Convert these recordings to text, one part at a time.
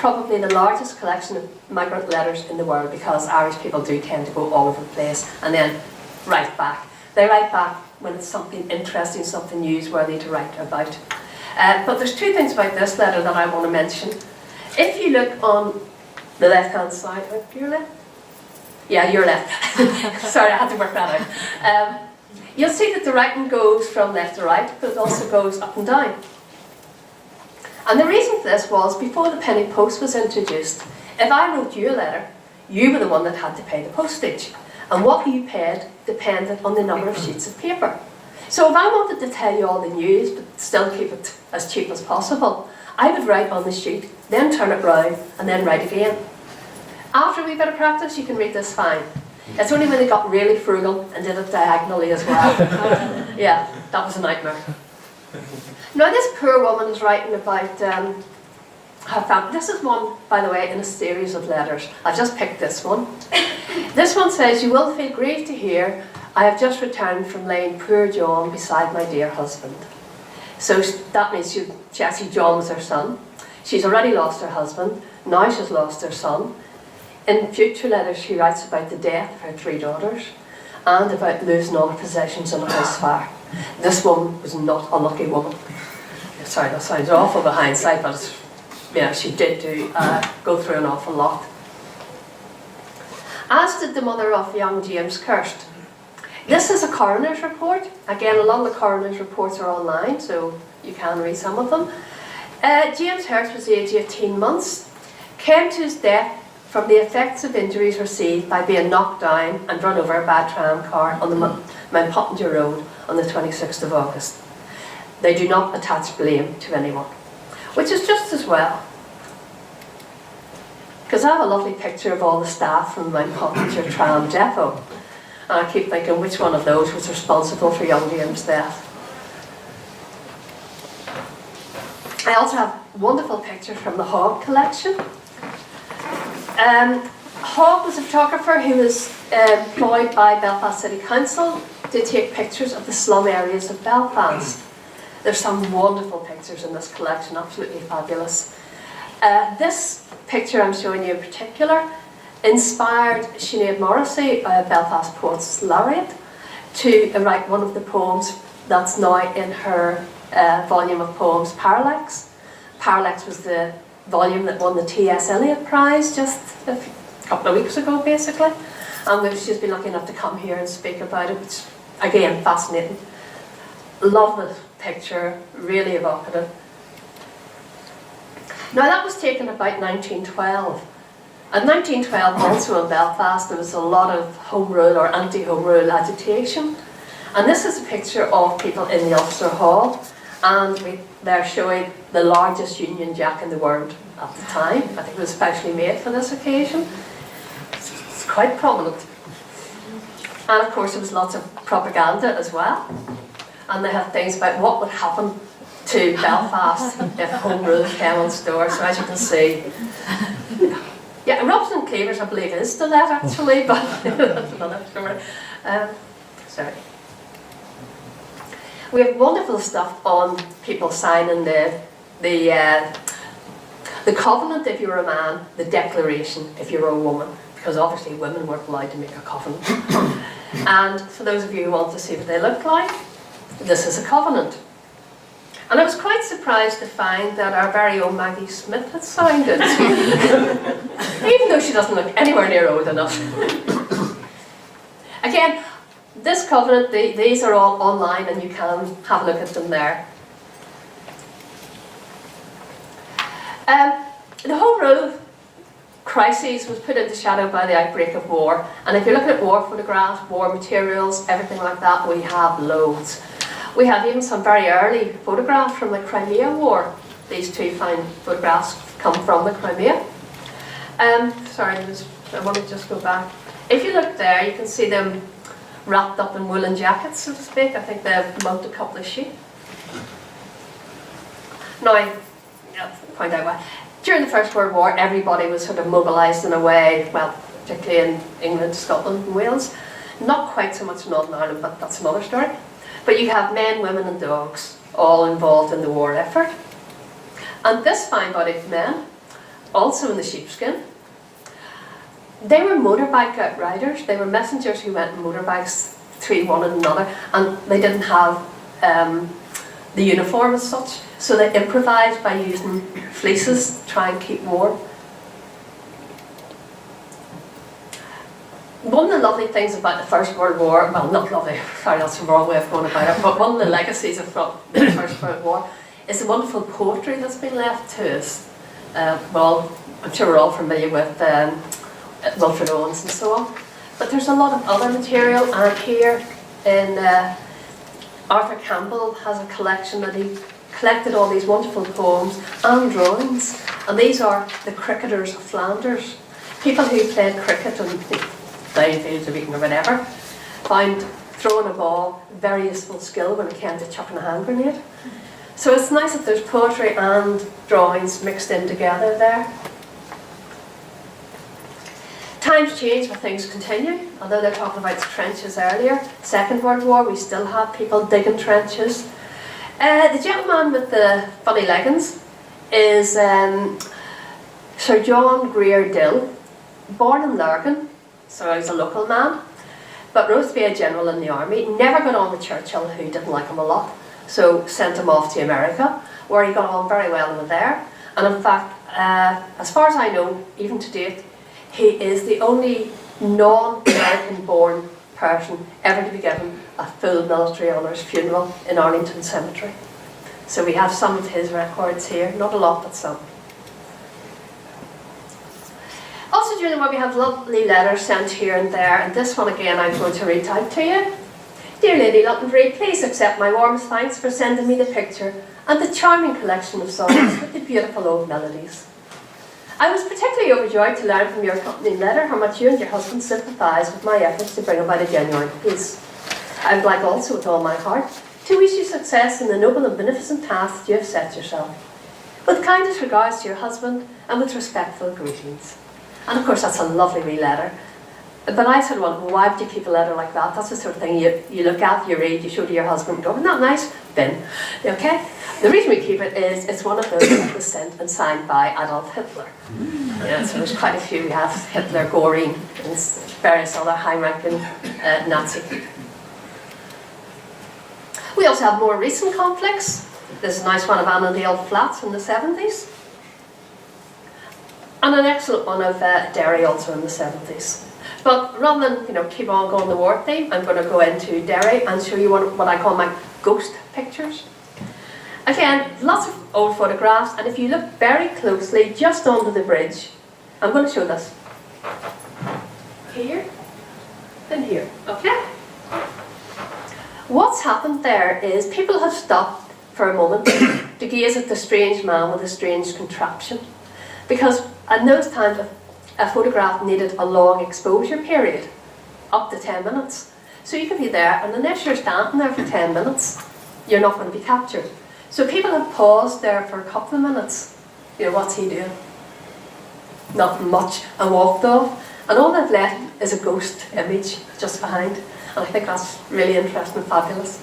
probably the largest collection of migrant letters in the world, because Irish people do tend to go all over the place and then write back. They write back when it's something interesting, something newsworthy to write about. But there's two things about this letter that I want to mention. If you look on the left-hand side, your left? Yeah, your left. Sorry, I had to work that out. You'll see that the writing goes from left to right, but it also goes up and down. And the reason for this was, before the penny post was introduced, if I wrote you a letter, you were the one that had to pay the postage. And what you paid depended on the number of sheets of paper. So if I wanted to tell you all the news, but still keep it as cheap as possible, I would write on the sheet, then turn it round, and then write again. After a wee bit of practice, you can read this fine. It's only when they got really frugal and did it diagonally as well. Yeah, that was a nightmare. Now this poor woman is writing about her family. This is one, by the way, in a series of letters. I've just picked this one. This one says, "You will feel grieved to hear I have just returned from laying poor John beside my dear husband." So that means she actually, John was her son. She's already lost her husband. Now she's lost her son. In future letters she writes about the death of her 3 daughters and about losing all her possessions in a house fire. This woman was not a lucky woman. Sorry, that sounds awful with hindsight, but yeah, she did go through an awful lot. As did the mother of young James Kirst. This is a coroner's report. Again, a lot of the coroner's reports are online, so you can read some of them. James Hurst was aged 18 months, came to his death from the effects of injuries received by being knocked down and run over by a tram car on the Mount Pottinger Road on the 26th of August. They do not attach blame to anyone, which is just as well. Because I have a lovely picture of all the staff from Mount Pottinger tram depot. And I keep thinking, which one of those was responsible for young James' death? I also have wonderful pictures from the Hogg collection. Hogg was a photographer who was employed by Belfast City Council to take pictures of the slum areas of Belfast. There's some wonderful pictures in this collection, absolutely fabulous. This picture I'm showing you in particular inspired Sinead Morrissey, Belfast Poets Laureate, to write one of the poems that's now in her volume of poems, Parallax. Parallax was the volume that won the T.S. Eliot Prize just a couple of weeks ago, basically. And she's been lucky enough to come here and speak about it, which, again, fascinating. Love the picture, really evocative. Now that was taken about 1912. In 1912, also in Belfast, there was a lot of Home Rule or anti-Home Rule agitation. And this is a picture of people in the Ulster Hall, and they're showing the largest Union Jack in the world at the time. I think it was specially made for this occasion. It's quite prominent. And of course there was lots of propaganda as well. And they had things about what would happen to Belfast if Home Rule came on store. So as you can see, yeah, Robson and Cleavers I believe is still that actually, but that's another story. Sorry. We have wonderful stuff on people signing the covenant if you're a man, the declaration if you're a woman, because obviously women weren't allowed to make a covenant. And for those of you who want to see what they look like, this is a covenant. And I was quite surprised to find that our very own Maggie Smith had signed it, even though she doesn't look anywhere near old enough. Again, this covenant, these are all online and you can have a look at them there. The Home Rule crisis was put into shadow by the outbreak of war, and if you're looking at war photographs, war materials, everything like that, we have loads. We have even some very early photographs from the Crimea War. These two fine photographs come from the Crimea. Sorry, I want to just go back. If you look there, you can see them wrapped up in woolen jackets, so to speak. I think they've mugged a couple of sheep. Now, I'll point out why. During the First World War, everybody was sort of mobilised in a way, well, particularly in England, Scotland and Wales. Not quite so much in Northern Ireland, but that's another story. But you have men, women and dogs all involved in the war effort. And this fine body of men also in the sheepskin. They were motorbike outriders. They were messengers who went on motorbikes through one another, and they didn't have the uniform as such, so they improvised by using fleeces to try and keep warm. One of the lovely things about the First World War, well, not lovely, sorry, that's the wrong way of going about it, but one of the legacies of the First World War is the wonderful poetry that's been left to us. Well, I'm sure we're all familiar with Wilfred Owens and so on, but there's a lot of other material, and here in Arthur Campbell has a collection that he collected all these wonderful poems and drawings, and these are the cricketers of Flanders, people who played cricket and playing fields of Eton or whatever, found throwing a ball a very useful skill when it came to chucking a hand grenade. So it's nice that there's poetry and drawings mixed in together there. Times change but things continue, although they're talking about trenches earlier. Second World War, we still have people digging trenches. The gentleman with the funny leggings is Sir John Greer Dill, born in Lurgan, so he's a local man, but rose to be a general in the army. Never got on with Churchill, who didn't like him a lot, so sent him off to America, where he got on very well over there. And in fact, as far as I know, even to date, he is the only non-American born person ever to be given a full military honours funeral in Arlington Cemetery. So we have some of his records here, not a lot, but some. Also during the war we have lovely letters sent here and there, and this one again I'm going to read out to you. Dear Lady Londonderry, please accept my warmest thanks for sending me the picture and the charming collection of songs with the beautiful old melodies. I was particularly overjoyed to learn from your accompanying letter how much you and your husband sympathise with my efforts to bring about a genuine peace. I would like also with all my heart to wish you success in the noble and beneficent task that you have set yourself. With kindest regards to your husband and with respectful greetings. And of course that's a lovely wee letter. But I sort of wonder, well, why would you keep a letter like that? That's the sort of thing you look at, you read, you show to your husband, go, isn't that nice? Bin. Okay? The reason we keep it is it's one of those that was sent and signed by Adolf Hitler. Yeah, so there's quite a few. We have Hitler, Göring, and various other high-ranking Nazi. We also have more recent conflicts. There's a nice one of Annandale Flats in the 70s. And an excellent one of Derry also in the 70s. But rather than keep on going the war theme, I'm going to go into Derry and show you what I call my ghost pictures. Again, lots of old photographs, and if you look very closely just under the bridge, I'm going to show this. Here and here, okay? What's happened there is people have stopped for a moment to gaze at the strange man with a strange contraption. Because at those times, a photograph needed a long exposure period, up to 10 minutes. So you could be there, and unless you're standing there for 10 minutes, you're not going to be captured. So people have paused there for a couple of minutes. What's he doing? Nothing much, and walked off. And all they've left is a ghost image just behind. And I think that's really interesting and fabulous.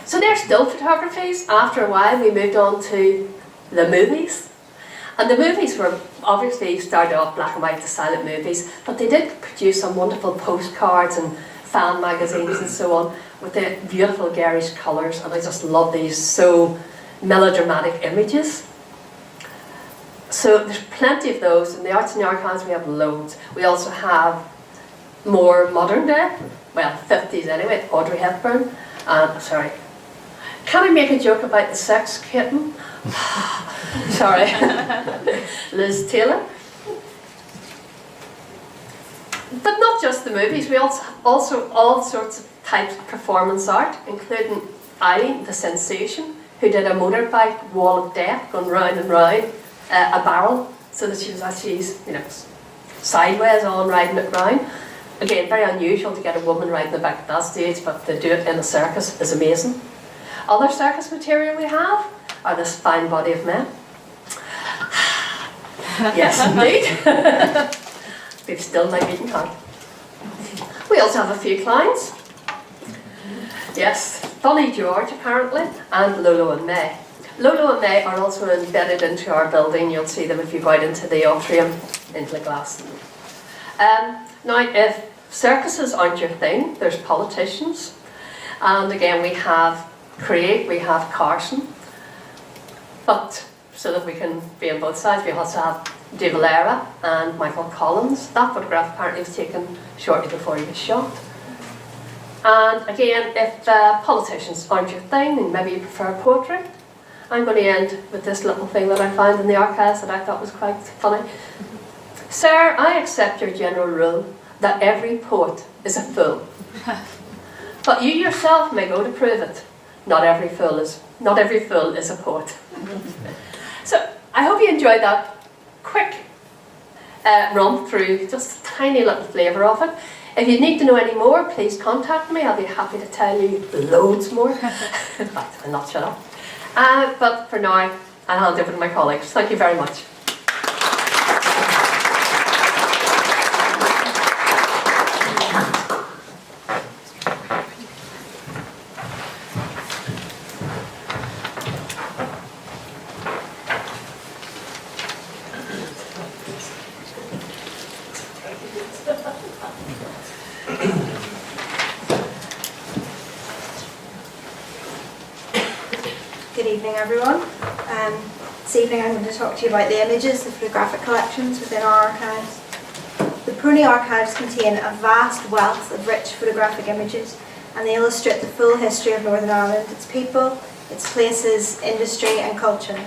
So they're still photographies. After a while, we moved on to the movies. And the movies were obviously started off black and white, the silent movies, but they did produce some wonderful postcards and fan magazines and so on with the beautiful garish colours, and I just love these so melodramatic images. So there's plenty of those. In the Arts and the Archives we have loads. We also have more modern day, well 50s anyway, Audrey Hepburn, sorry. Can I make a joke about the sex kitten? Sorry. Liz Taylor. But not just the movies, we also all sorts of types of performance art, including Eileen, the sensation, who did a motorbike wall of death going round and round a barrel, so that she was actually, sideways on riding it round. Again, very unusual to get a woman riding the back at that stage, but to do it in a circus is amazing. Other circus material we have are this fine body of men. Yes, indeed. We've still my beating heart. We also have a few clowns. Yes, Funny George apparently, and Lolo and May. Lolo and May are also embedded into our building. You'll see them if you go out into the atrium, into the glass. Now, if circuses aren't your thing, there's politicians. And again, we have Carey, we have Carson. But so that we can be on both sides, we also have De Valera and Michael Collins. That photograph apparently was taken shortly before he was shot. And again, if politicians aren't your thing, and maybe you prefer poetry, I'm going to end with this little thing that I found in the archives that I thought was quite funny. Sir, I accept your general rule that every poet is a fool. But you yourself may go to prove it. Not every fool is a poet. So I hope you enjoyed that quick run through just a tiny little flavour of it. If you need to know any more, please contact me. I'll be happy to tell you loads more. In fact, I'll not shut up. But for now, I'll hand over to my colleagues. Thank you very much. Good evening, everyone. This evening I'm going to talk to you about the images, the photographic collections within our archives. The PRONI archives contain a vast wealth of rich photographic images, and they illustrate the full history of Northern Ireland, its people, its places, industry and culture.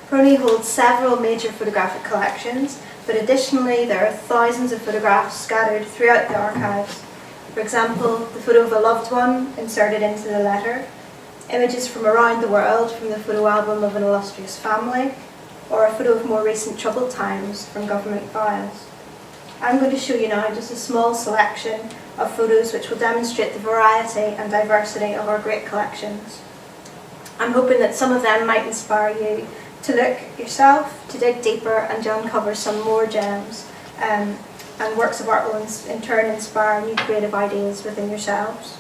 PRONI holds several major photographic collections, but additionally there are thousands of photographs scattered throughout the archives. For example, the photo of a loved one inserted into the letter, images from around the world from the photo album of an illustrious family, or a photo of more recent troubled times from government files. I'm going to show you now just a small selection of photos which will demonstrate the variety and diversity of our great collections. I'm hoping that some of them might inspire you to look yourself, to dig deeper and to uncover some more gems, and works of art will in turn inspire new creative ideas within yourselves.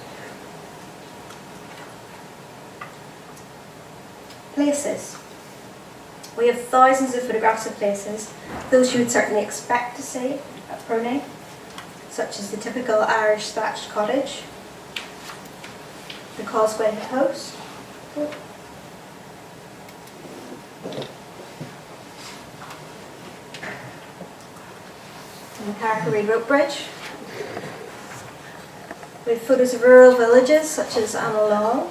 Places. We have thousands of photographs of places, those you would certainly expect to see at PRONI, such as the typical Irish thatched cottage, the Causeway House, and the Carey rope bridge. We have photos of rural villages such as Annalong,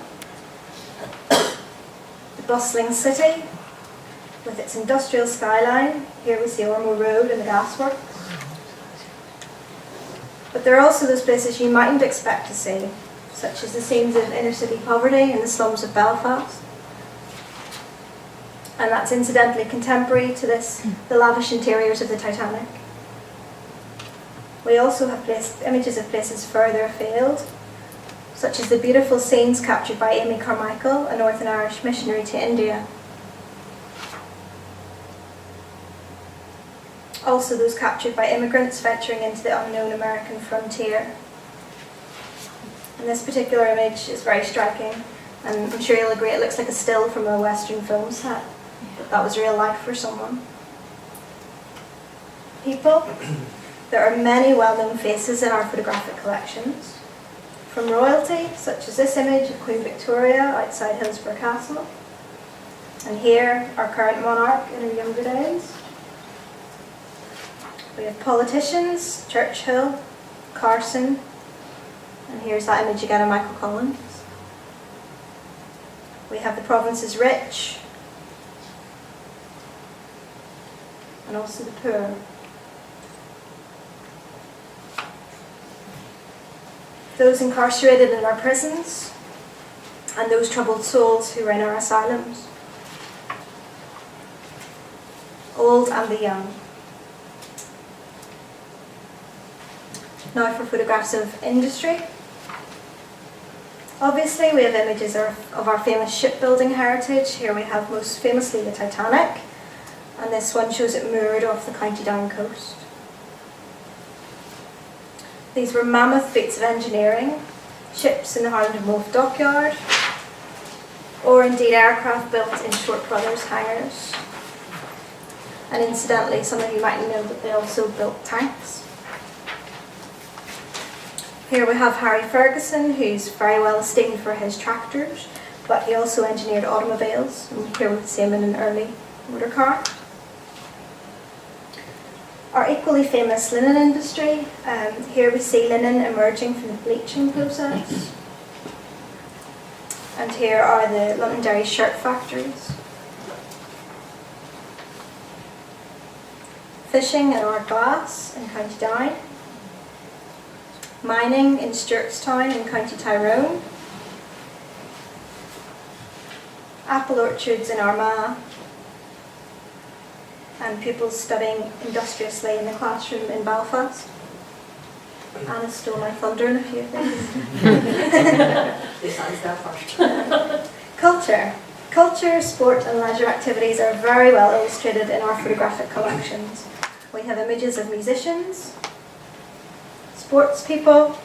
bustling city with its industrial skyline. Here we see Ormo Road and the gasworks. But there are also those places you mightn't expect to see, such as the scenes of inner city poverty in the slums of Belfast. And that's incidentally contemporary to the lavish interiors of the Titanic. We also have images of places further afield, such as the beautiful scenes captured by Amy Carmichael, a Northern Irish missionary to India. Also those captured by immigrants venturing into the unknown American frontier. And this particular image is very striking, and I'm sure you'll agree it looks like a still from a Western film set, but that was real life for someone. People. There are many well-known faces in our photographic collections. From royalty, such as this image of Queen Victoria outside Hillsborough Castle. And here, our current monarch in her younger days. We have politicians, Churchill, Carson, and here's that image again of Michael Collins. We have the province's rich, and also the poor. Those incarcerated in our prisons, and those troubled souls who are in our asylums. Old and the young. Now for photographs of industry. Obviously we have images of our famous shipbuilding heritage. Here we have most famously the Titanic, and this one shows it moored off the County Down coast. These were mammoth feats of engineering, ships in the Highland of Moulfe dockyard, or indeed aircraft built in Short Brothers hangars. And incidentally, some of you might know that they also built tanks. Here we have Harry Ferguson, who's very well esteemed for his tractors, but he also engineered automobiles, and here we see him in an early motor car. Our equally famous linen industry, here we see linen emerging from the bleaching process. And here are the Londonderry shirt factories. Fishing in Ardglass in County Down. Mining in Stewartstown in County Tyrone. Apple orchards in Armagh. And pupils studying industriously in the classroom in Belfast. Anna stole my thunder in a few things. Besides that first. Culture, sport and leisure activities are very well illustrated in our photographic collections. We have images of musicians, sports people,